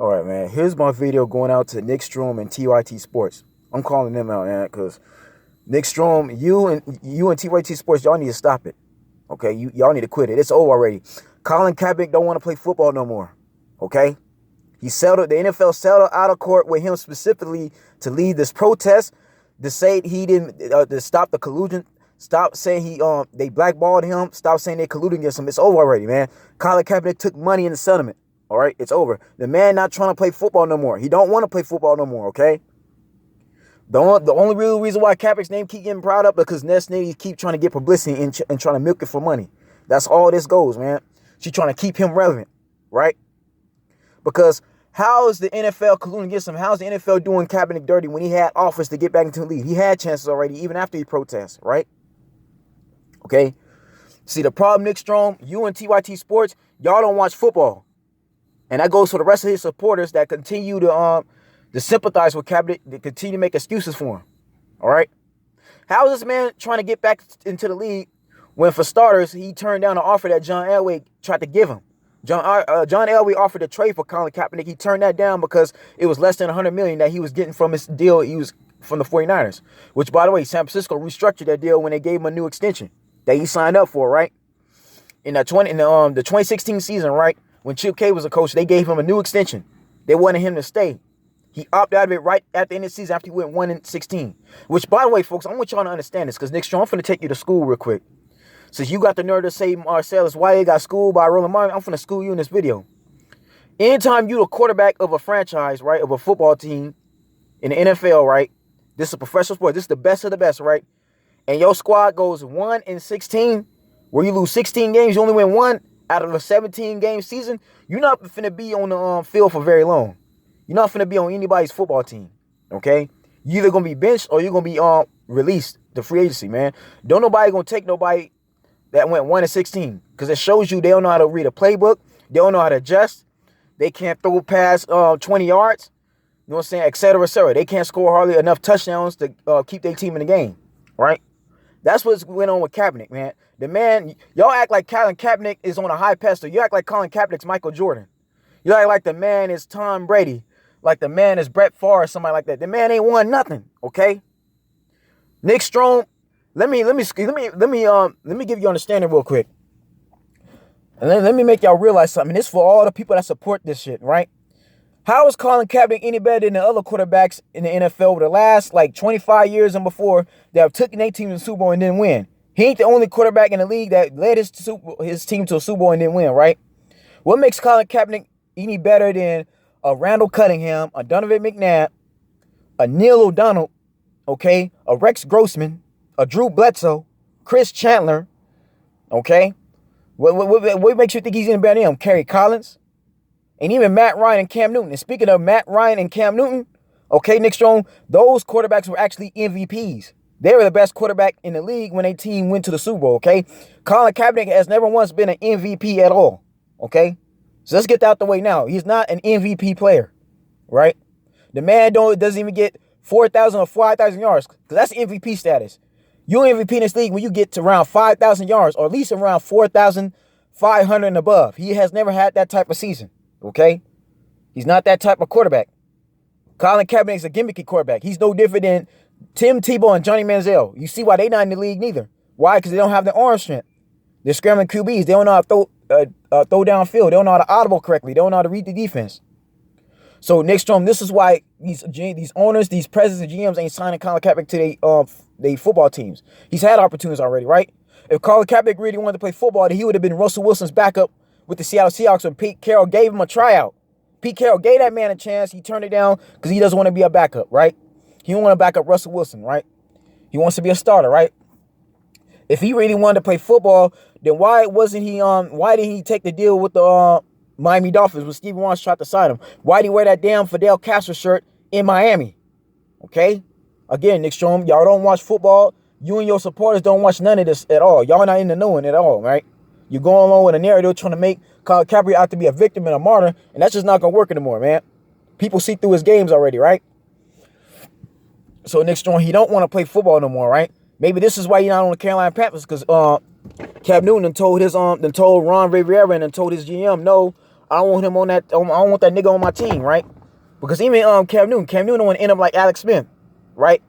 All right, man. Here's my video going out to Nick Strom and TYT Sports. I'm calling them out, man, because Nick Strom, you and TYT Sports, y'all need to stop it. Okay, y'all need to quit it. It's over already. Colin Kaepernick don't want to play football no more. Okay, he settled. The NFL settled out of court with him specifically to lead this protest, to say he didn't to stop the collusion. Stop saying they blackballed him. Stop saying they colluded against him. It's over already, man. Colin Kaepernick took money in the settlement. All right, it's over. The man not trying to play football no more. He don't want to play football no more. Okay. The only real reason why Kaepernick's name keep getting brought up because Ness Nitty keep trying to get publicity and trying to milk it for money. That's all this goes, man. She's trying to keep him relevant, right? Because how is the NFL colluding against him? How is the NFL doing Kaepernick dirty when he had offers to get back into the league? He had chances already, even after he protested, right? Okay. See, the problem, Nick Strom, you and TYT Sports, y'all don't watch football. And that goes for the rest of his supporters that continue to sympathize with Kaepernick, to continue to make excuses for him. All right? How is this man trying to get back into the league when, for starters, he turned down an offer that John Elway tried to give him? John Elway offered a trade for Colin Kaepernick. He turned that down because it was less than $100 million that he was getting from his deal he was from the 49ers, which, by the way, San Francisco restructured that deal when they gave him a new extension that he signed up for, right? In the 2016 season, right, when Chip K was a coach, they gave him a new extension. They wanted him to stay. He opted out of it right at the end of the season after he went 1-16. Which, by the way, folks, I want y'all to understand this because Nick Strom, I'm finna take you to school real quick. Since you got the nerve to say Marcellus why he got schooled by Roland Martin, I'm finna school you in this video. Anytime you the quarterback of a franchise, right, of a football team in the NFL, right, this is a professional sport. This is the best of the best, right? And your squad goes 1-16, where you lose 16 games, you only win one out of a 17-game season, you're not finna be on the field for very long. You're not finna be on anybody's football team, okay? You're either gonna be benched or you're gonna be released to free agency, man. Don't nobody gonna take nobody that went 1-16 because it shows you they don't know how to read a playbook. They don't know how to adjust. They can't throw past 20 yards. You know what I'm saying? Et cetera, et cetera. They can't score hardly enough touchdowns to keep their team in the game, right? That's what's going on with Kaepernick, man. The man, y'all act like Colin Kaepernick is on a high pedestal. You act like Colin Kaepernick's Michael Jordan. You act like the man is Tom Brady, like the man is Brett Favre or somebody like that. The man ain't won nothing, okay? Nick Strom, let me give you understanding real quick. And let me make y'all realize something. This for all the people that support this shit, right? How is Colin Kaepernick any better than the other quarterbacks in the NFL over the last like 25 years and before that have taken their team to the Super Bowl and didn't win? He ain't the only quarterback in the league that led his team to a Super Bowl and didn't win, right? What makes Colin Kaepernick any better than a Randall Cunningham, a Donovan McNabb, a Neil O'Donnell, okay, a Rex Grossman, a Drew Bledsoe, Chris Chandler, okay? What makes you think he's any better than him? Kerry Collins? And even Matt Ryan and Cam Newton. And speaking of Matt Ryan and Cam Newton, okay, Nick Strom, those quarterbacks were actually MVPs. They were the best quarterback in the league when a team went to the Super Bowl, okay? Colin Kaepernick has never once been an MVP at all, okay? So let's get that out the way now. He's not an MVP player, right? The man doesn't even get 4,000 or 5,000 yards because that's MVP status. You're MVP in this league when you get to around 5,000 yards or at least around 4,500 and above. He has never had that type of season. Okay? He's not that type of quarterback. Colin Kaepernick is a gimmicky quarterback. He's no different than Tim Tebow and Johnny Manziel. You see why they're not in the league neither. Why? Because they don't have the arm strength. They're scrambling QBs. They don't know how to throw downfield. They don't know how to audible correctly. They don't know how to read the defense. So, Nick Strom, this is why these owners, these presidents and GMs ain't signing Colin Kaepernick to their football teams. He's had opportunities already, right? If Colin Kaepernick really wanted to play football, then he would have been Russell Wilson's backup with the Seattle Seahawks when Pete Carroll gave him a tryout. Pete Carroll gave that man a chance. He turned it down because he doesn't want to be a backup, right? He don't want to back up Russell Wilson, right? He wants to be a starter, right? If he really wanted to play football, then why didn't he take the deal with the Miami Dolphins when Steve Barnes tried to sign him? Why did he wear that damn Fidel Castro shirt in Miami? Okay? Again, Nick Strom, y'all don't watch football. You and your supporters don't watch none of this at all. Y'all not in the knowing at all, right? You're going along with a narrative trying to make Colin Kaepernick out to be a victim and a martyr, and that's just not going to work anymore, man. People see through his games already, right? So Nick Strom, he don't want to play football no more, right? Maybe this is why he's not on the Carolina Panthers, because Cam Newton told Ron Rivera and told his GM, no, I don't want him on that. I don't want that nigga on my team, right? Because even Cam Newton don't want to end up like Alex Smith, right?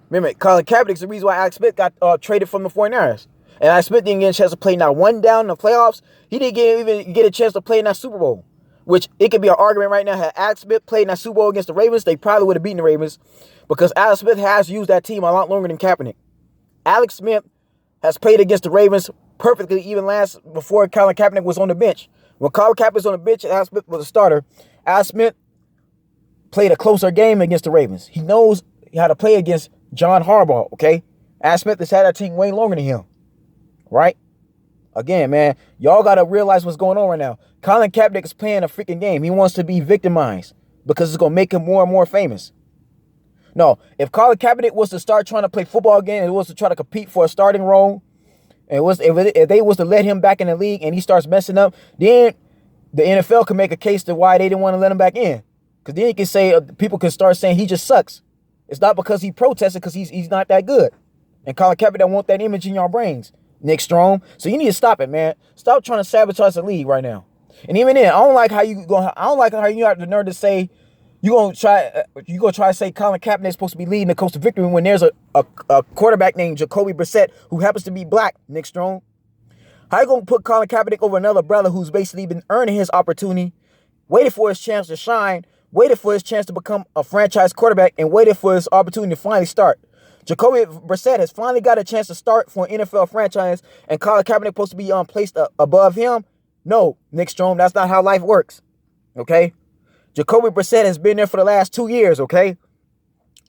Remember, Colin Kaepernick's the reason why Alex Smith got traded from the 49ers. And Alex Smith didn't get a chance to play not one down in the playoffs. He didn't even get a chance to play in that Super Bowl. Which it could be an argument right now. Had Alex Smith played in that Super Bowl against the Ravens, they probably would have beaten the Ravens. Because Alex Smith has used that team a lot longer than Kaepernick. Alex Smith has played against the Ravens perfectly even before Colin Kaepernick was on the bench. When Colin Kaepernick was on the bench and Alex Smith was a starter, Alex Smith played a closer game against the Ravens. He knows how to play against John Harbaugh, okay? Alex Smith has had that team way longer than him, right? Again, man, y'all got to realize what's going on right now. Colin Kaepernick is playing a freaking game. He wants to be victimized because it's going to make him more and more famous. No, if Colin Kaepernick was to start trying to play football again, it was to try to compete for a starting role, and if they was to let him back in the league and he starts messing up, then the NFL can make a case to why they didn't want to let him back in. Because then you can say, people can start saying he just sucks. It's not because he protested, because he's not that good. And Colin Kaepernick don't want that image in your brains, Nick Strom. So you need to stop it, man. Stop trying to sabotage the league right now. And even then, I don't like how you have the nerve to say you're gonna try to say Colin Kaepernick is supposed to be leading the Colts to victory when there's a quarterback named Jacoby Brissett who happens to be black, Nick Strom. How you gonna put Colin Kaepernick over another brother who's basically been earning his opportunity, waited for his chance to shine, waited for his chance to become a franchise quarterback, and waited for his opportunity to finally start? Jacoby Brissett has finally got a chance to start for an NFL franchise, and Colin Kaepernick supposed to be placed above him? No, Nick Strom, that's not how life works, okay? Jacoby Brissett has been there for the last 2 years, okay?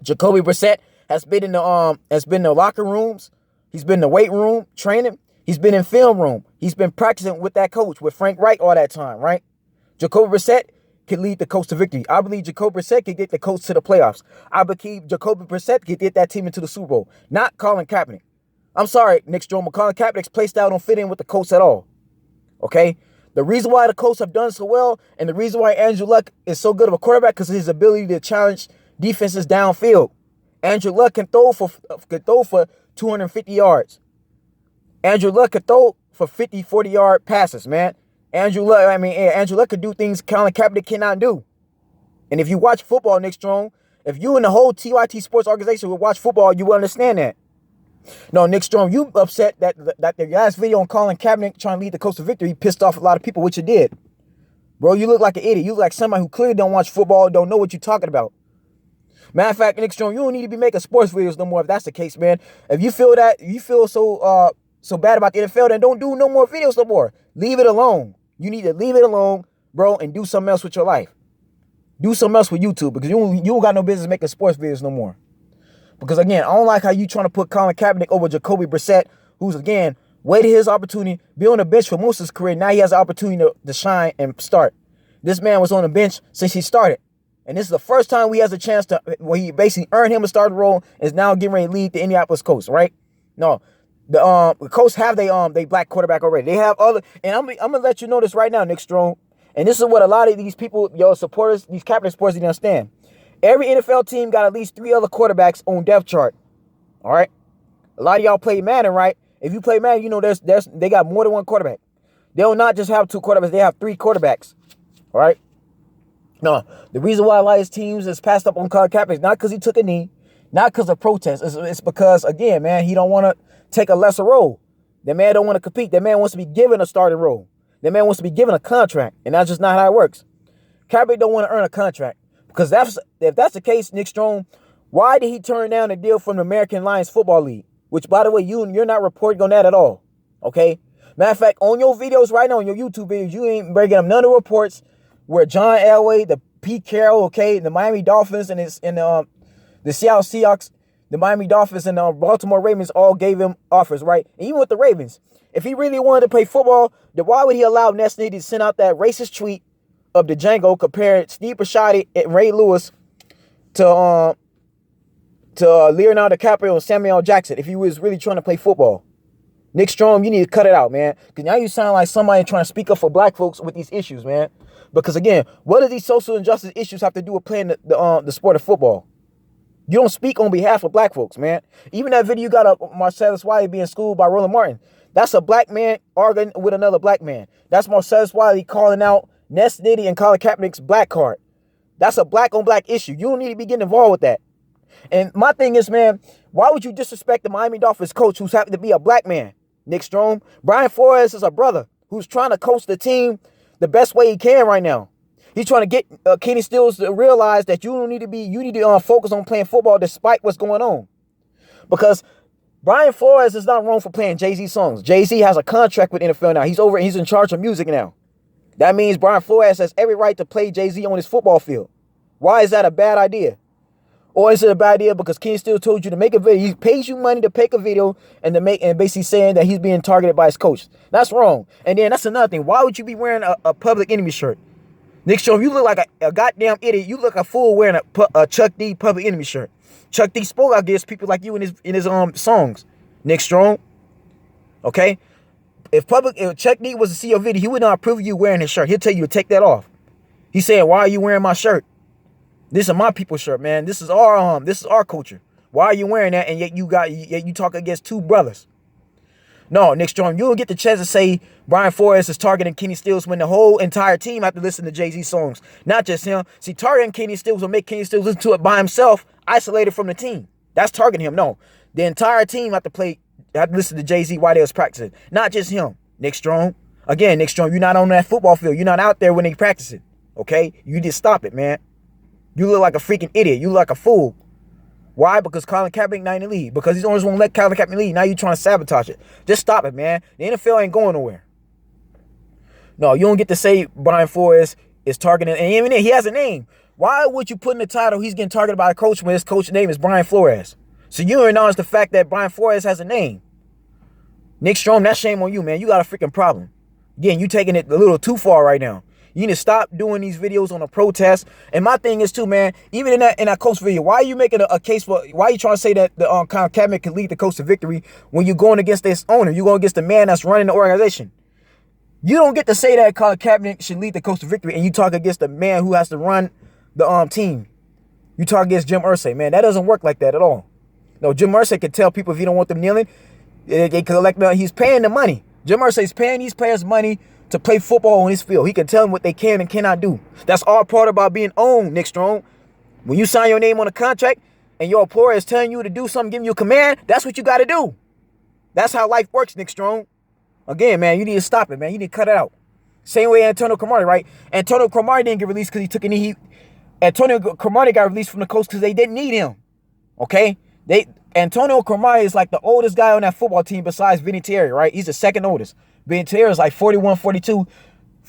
Jacoby Brissett has been in the locker rooms. He's been in the weight room training. He's been in film room. He's been practicing with that coach, with Frank Reich, all that time, right? Jacoby Brissett can lead the Colts to victory. I believe Jacoby Brissett can get the Colts to the playoffs. I believe Jacoby Brissett can get that team into the Super Bowl, not Colin Kaepernick. I'm sorry, Nick Strom, but Colin Kaepernick's play style don't fit in with the Colts at all, okay? The reason why the Colts have done so well and the reason why Andrew Luck is so good of a quarterback because of his ability to challenge defenses downfield. Andrew Luck can throw for 250 yards. Andrew Luck can throw for 50, 40-yard passes, man. Andrew Luck could do things Colin Kaepernick cannot do. And if you watch football, Nick Strom, if you and the whole TYT sports organization would watch football, you will understand that. No, Nick Strom, you upset that the last video on Colin Kaepernick trying to lead the Colts to victory pissed off a lot of people, which it did. Bro, you look like an idiot. You look like somebody who clearly don't watch football, don't know what you're talking about. Matter of fact, Nick Strom, you don't need to be making sports videos no more if that's the case, man. If you feel so bad about the NFL, then don't do no more videos no more. Leave it alone. You need to leave it alone, bro, and do something else with your life. Do something else with YouTube because you don't got no business making sports videos no more. Because, again, I don't like how you trying to put Colin Kaepernick over Jacoby Brissett, who's, again, waited his opportunity, be on the bench for most of his career. Now he has the opportunity to shine and start. This man was on the bench since he started. And this is the first time he has a chance where he basically earned him a starting role and is now getting ready to lead the Indianapolis Colts, right? No, the Colts have they black quarterback already. They have other, and I'm going to let you know this right now, Nick Strom. And this is what a lot of these people, supporters, these Kaepernick supporters didn't understand. Every NFL team got at least 3 other quarterbacks on depth chart. All right. A lot of y'all play Madden, right? If you play Madden, you know they got more than one quarterback. They'll not just have 2 quarterbacks, they have 3 quarterbacks. All right. No, the reason why a lot of his teams is passed up on Colin Kaepernick is not because he took a knee, not because of protest. It's because, again, man, he don't want to take a lesser role. That man don't want to compete. That man wants to be given a starting role. That man wants to be given a contract, and that's just not how it works. Kaepernick don't want to earn a contract. Because if that's the case, Nick Strom, why did he turn down a deal from the American Lions Football League? Which, by the way, you're not reporting on that at all. Okay? Matter of fact, on your videos right now, on your YouTube videos, you ain't bringing up none of the reports where John Elway, the Pete Carroll, okay, the Miami Dolphins and the Seattle Seahawks, the Miami Dolphins and the Baltimore Ravens all gave him offers, right? And even with the Ravens, if he really wanted to play football, then why would he allow Nestle to send out that racist tweet of the Django comparing Steve Bisciotti and Ray Lewis to Leonardo DiCaprio and Samuel L. Jackson if he was really trying to play football? Nick Strom, you need to cut it out, man. Because now you sound like somebody trying to speak up for black folks with these issues, man. Because, again, what do these social injustice issues have to do with playing the sport of football? You don't speak on behalf of black folks, man. Even that video you got of Marcellus Wiley being schooled by Roland Martin. That's a black man arguing with another black man. That's Marcellus Wiley calling out Ness Nitty and Colin Kaepernick's black card. That's a black on black issue. You don't need to be getting involved with that. And my thing is, man, why would you disrespect the Miami Dolphins coach who's happened to be a black man? Nick Strom. Brian Flores is a brother who's trying to coach the team the best way he can right now. He's trying to get Kenny Stills to realize that you need to focus on playing football despite what's going on. Because Brian Flores is not wrong for playing Jay-Z songs. Jay-Z has a contract with NFL now. He's in charge of music now. That means Brian Flores has every right to play Jay-Z on his football field. Why is that a bad idea? Or is it a bad idea because Kenny Stills told you to make a video? He pays you money to make a video and basically saying that he's being targeted by his coach. That's wrong. And then that's another thing. Why would you be wearing a Public Enemy shirt? Nick Strom, you look like a goddamn idiot. You look a fool wearing a Chuck D Public Enemy shirt. Chuck D spoke against people like you in his songs. Nick Strom. Okay? If Chuck D was to see your video, he would not approve of you wearing his shirt. He'll tell you to take that off. He's saying, why are you wearing my shirt? This is my people's shirt, man. This is our culture. Why are you wearing that? And yet you talk against two brothers. No, Nick Strom, you don't get the chance to say Brian Flores is targeting Kenny Stills when the whole entire team have to listen to Jay-Z songs. Not just him. See, targeting Kenny Stills will make Kenny Stills listen to it by himself, isolated from the team. That's targeting him. No, the entire team have to listen to Jay-Z while they was practicing. Not just him. Nick Strom. Again, Nick Strom, you're not on that football field. You're not out there when they practicing. Okay? You just stop it, man. You look like a freaking idiot. You look like a fool. Why? Because Colin Kaepernick not in the league. Because he's always won't let Colin Kaepernick lead. Now you're trying to sabotage it. Just stop it, man. The NFL ain't going nowhere. No, you don't get to say Brian Flores is targeting. And even then, he has a name. Why would you put in the title he's getting targeted by a coach when his coach's name is Brian Flores? So you acknowledge the fact that Brian Flores has a name. Nick Strom, that's shame on you, man. You got a freaking problem. Again, you taking it a little too far right now. You need to stop doing these videos on a protest. And my thing is too, man, even in that Colts video, why are you making a case for, why are you trying to say that the Colin Kaepernick can lead the Colts to victory when you're going against this owner? You're going against the man that's running the organization. You don't get to say that Colin Kaepernick should lead the Colts to victory and you talk against the man who has to run the team. You talk against Jim Irsay, man. That doesn't work like that at all. No, Jim Irsay can tell people if he don't want them kneeling, they collect, he's paying the money. Jim Irsay's paying these players money to play football on his field. He can tell them what they can and cannot do. That's all part about being owned, Nick Strom. When you sign your name on a contract and your employer is telling you to do something, giving you a command, that's what you got to do. That's how life works, Nick Strom. Again, man, you need to stop it, man. You need to cut it out. Same way Antonio Cromartie, right? Antonio Cromartie didn't get released because he took a knee. Antonio Cromartie got released from the Colts because they didn't need him. Okay? Antonio Cromartie is like the oldest guy on that football team besides Vinny Terry, right? He's the second oldest. Vinny Terry is like 41, 42,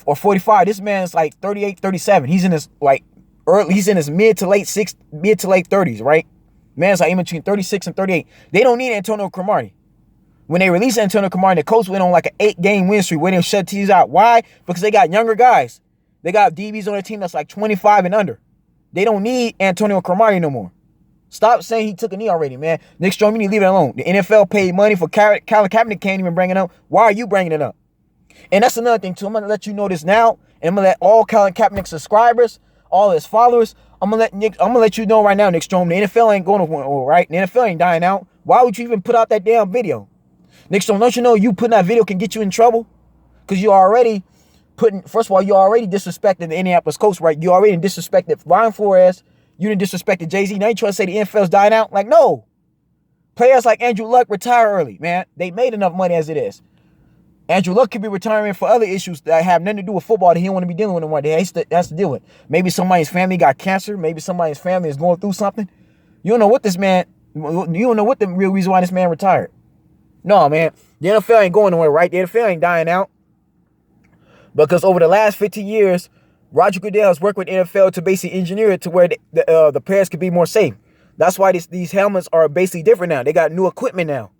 or 45. This man is like 38, 37. He's in his he's in his mid to late 30s, right? Man's like in between 36 and 38. They don't need Antonio Cromartie. When they released Antonio Cromartie, the Colts went on like an 8-game win streak where they shut teams out. Why? Because they got younger guys. They got DBs on their team that's like 25 and under. They don't need Antonio Cromartie no more. Stop saying he took a knee already, man. Nick Strom, you need to leave it alone. The NFL paid money for Colin Kaepernick, can't even bring it up. Why are you bringing it up? And that's another thing, too. I'm going to let you know this now, and I'm going to let all Colin Kaepernick subscribers, all his followers, I'm going to let you know right now, Nick Strom, the NFL ain't going nowhere, right? The NFL ain't dying out. Why would you even put out that damn video? Nick Strom, don't you know you putting that video can get you in trouble? Because you already first of all, you already disrespected the Indianapolis Colts, right? You already disrespected Brian Flores. You didn't disrespect Jay-Z. Now you trying to say the NFL's dying out? Like, no. Players like Andrew Luck retire early, man. They made enough money as it is. Andrew Luck could be retiring for other issues that have nothing to do with football that he don't want to be dealing with anymore. He has to deal with. Maybe somebody's family got cancer. Maybe somebody's family is going through something. You don't know what the real reason why this man retired. No, man. The NFL ain't going nowhere, right? The NFL ain't dying out. Because over the last 15 years, Roger Goodell has worked with NFL to basically engineer it to where the players could be more safe. That's why these helmets are basically different now. They got new equipment now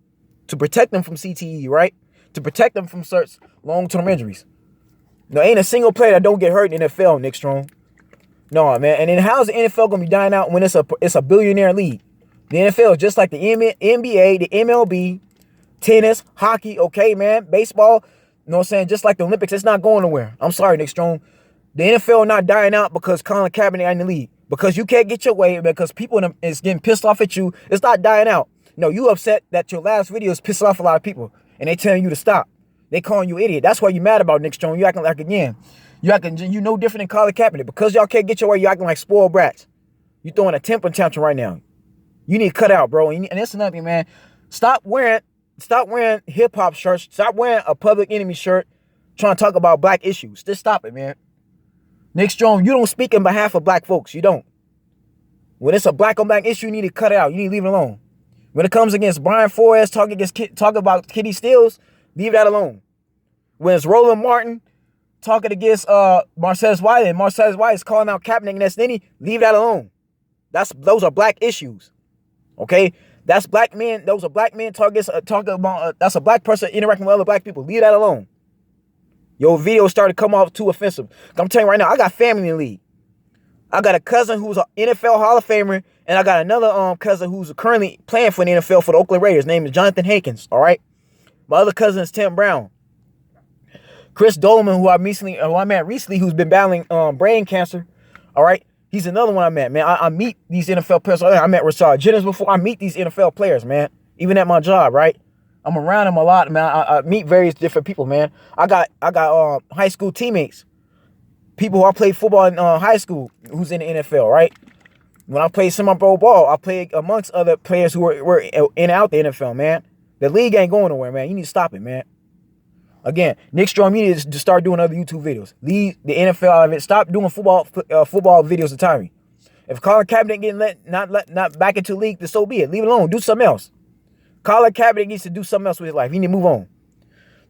to protect them from CTE, right? To protect them from certain long-term injuries. There ain't a single player that don't get hurt in the NFL, Nick Strom. No, man. And then how's the NFL going to be dying out when it's a billionaire league? The NFL is just like the NBA, the MLB, tennis, hockey, okay, man, baseball. You know what I'm saying? Just like the Olympics, it's not going nowhere. I'm sorry, Nick Strom. The NFL not dying out because Colin Kaepernick ain't in the league. Because you can't get your way, because people is getting pissed off at you. It's not dying out. No, you upset that your last video is pissing off a lot of people. And they telling you to stop. They calling you idiot. That's why you mad about Nick Strom. You acting like, again, You acting, you no different than Colin Kaepernick. Because y'all can't get your way, you acting like spoiled brats. You throwing a temper tantrum right now. You need to cut out, bro. And that's another thing, man. Stop wearing hip hop shirts. Stop wearing a Public Enemy shirt trying to talk about black issues. Just stop it, man. Nick Strom, you don't speak in behalf of black folks. You don't. When it's a black on black issue, you need to cut it out. You need to leave it alone. When it comes against Brian Flores, talking about Kitty Steels, leave that alone. When it's Roland Martin talking against Marcellus White, and Marcellus White is calling out Kaepernick and that's Nitty, leave that alone. Those are black issues. Okay? That's black men. Those are black men talking about that's a black person interacting with other black people. Leave that alone. Your video started to come off too offensive. I'm telling you right now, I got family in the league. I got a cousin who's an NFL Hall of Famer, and I got another cousin who's currently playing for the NFL for the Oakland Raiders. His name is Jonathan Hankins. All right. My other cousin is Tim Brown. Chris Dolman, who I met recently, who's been battling brain cancer. All right. He's another one I met, man. I meet these NFL players. I met Rashad Jennings before. I meet these NFL players, man. Even at my job, right? I'm around them a lot, man. I meet various different people, man. I got high school teammates, people who I played football in high school, who's in the NFL, right? When I played semi-pro ball, I played amongst other players who were in and out the NFL, man. The league ain't going nowhere, man. You need to stop it, man. Again, Nick Strom, you need to start doing other YouTube videos. Leave the NFL out of it. Stop doing football videos entirely. If Colin Kaepernick getting not back into the league, then so be it. Leave it alone. Do something else. Colin Kaepernick needs to do something else with his life. He need to move on.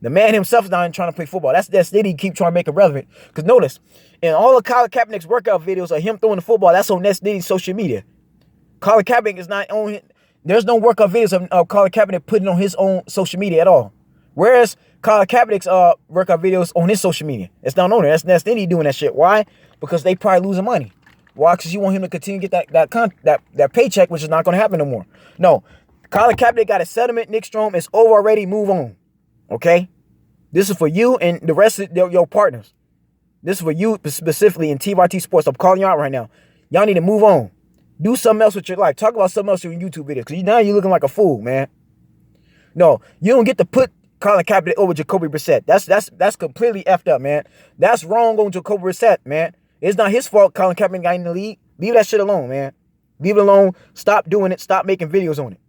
The man himself is not even trying to play football. That's Diddy keep trying to make it relevant. Because notice, in all of Colin Kaepernick's workout videos of him throwing the football, that's on Diddy's social media. Colin Kaepernick is not on. There's no workout videos of Colin Kaepernick putting on his own social media at all. Whereas Colin Kaepernick's workout videos on his social media, it's not on there. That's Diddy doing that shit. Why? Because they probably losing money. Why? Because you want him to continue to get that paycheck, which is not going to happen no more. No, Colin Kaepernick got a settlement. Nick Strom is over already. Move on. Okay. This is for you and the rest of your partners. This is for you specifically in TYT Sports. I'm calling you out right now. Y'all need to move on. Do something else with your life. Talk about something else in your YouTube videos. Because now you're looking like a fool, man. No, you don't get to put Colin Kaepernick over Jacoby Brissett. That's completely effed up, man. That's wrong on Jacoby Brissett, man. It's not his fault Colin Kaepernick got in the league. Leave that shit alone, man. Leave it alone. Stop doing it. Stop making videos on it.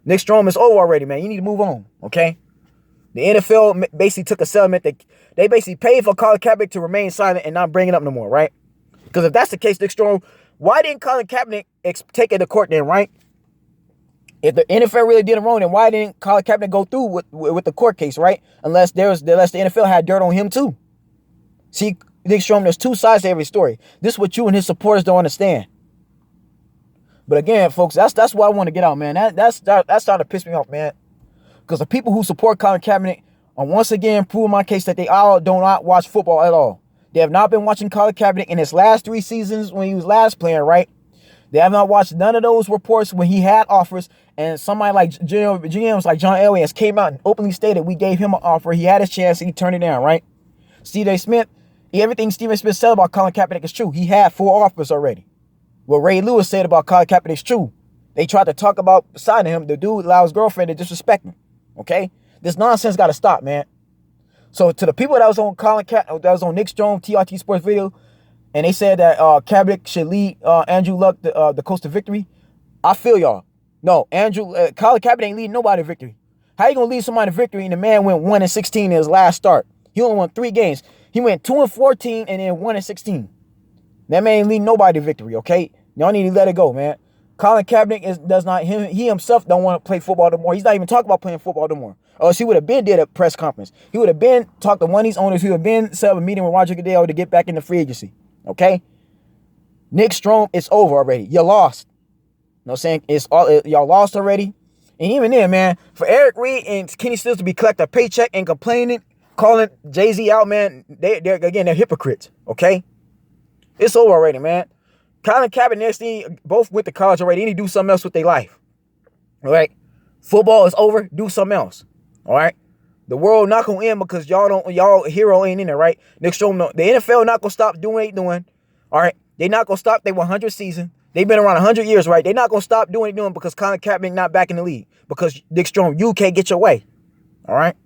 Nick Strom is over already, man. You need to move on, okay? The NFL basically took a settlement that they basically paid for Colin Kaepernick to remain silent and not bring it up no more, right? Because if that's the case, Nick Strom, why didn't Colin Kaepernick take it to court then, right? If the NFL really did it wrong, then why didn't Colin Kaepernick go through with the court case, right? Unless the NFL had dirt on him too. See, Nick Strom, there's two sides to every story. This is what you and his supporters don't understand. But again, folks, that's what I want to get out, man. That's starting to piss me off, man. Because the people who support Colin Kaepernick are once again proving my case that they all do not watch football at all. They have not been watching Colin Kaepernick in his last 3 seasons when he was last playing, right? They have not watched none of those reports when he had offers, and somebody like GMs like John Elway has came out and openly stated we gave him an offer. He had his chance, and he turned it down, right? Stephen A. Smith, everything Stephen Smith said about Colin Kaepernick is true. He had 4 offers already. What Ray Lewis said about Colin Kaepernick is true. They tried to talk about signing him. The dude allowed his girlfriend to disrespect him. Okay? This nonsense got to stop, man. So to the people that was on Nick Strom TYT Sports video, and they said that Kaepernick should lead Andrew Luck the Colts to victory, I feel y'all. No, Colin Kaepernick ain't leading nobody to victory. How you gonna lead somebody to victory and the man went 1-16 in his last start? He only won 3 games. He went 2-14 and then 1-16. That man ain't leading nobody to victory, okay? Y'all need to let it go, man. Colin Kaepernick he himself don't want to play football no more. He's not even talking about playing football no more. Or else he would have been did a press conference. He would have been talked to one of these owners. He would have been set up a meeting with Roger Goodell to get back into free agency. Okay? Nick Strom, it's over already. You lost. You know what I'm saying? Y'all lost already. And even then, man, for Eric Reed and Kenny Stills to be collecting a paycheck and complaining, calling Jay-Z out, man, they're hypocrites. Okay? It's over already, man. Colin Kaepernick, both went to college already. They need to do something else with their life. All right? Football is over. Do something else. All right? The world not gonna end because y'all hero ain't in there, right? Nick Strom, the NFL not gonna stop doing what they doing. All right? They not gonna stop their 100 season. They've been around 100 years, right? They're not gonna stop doing what they doing because Colin Kaepernick not back in the league. Because Nick Strom, you can't get your way. All right?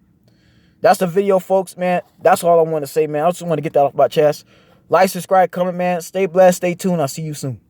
That's the video, folks, man. That's all I want to say, man. I just want to get that off my chest. Like, subscribe, comment, man. Stay blessed. Stay tuned. I'll see you soon.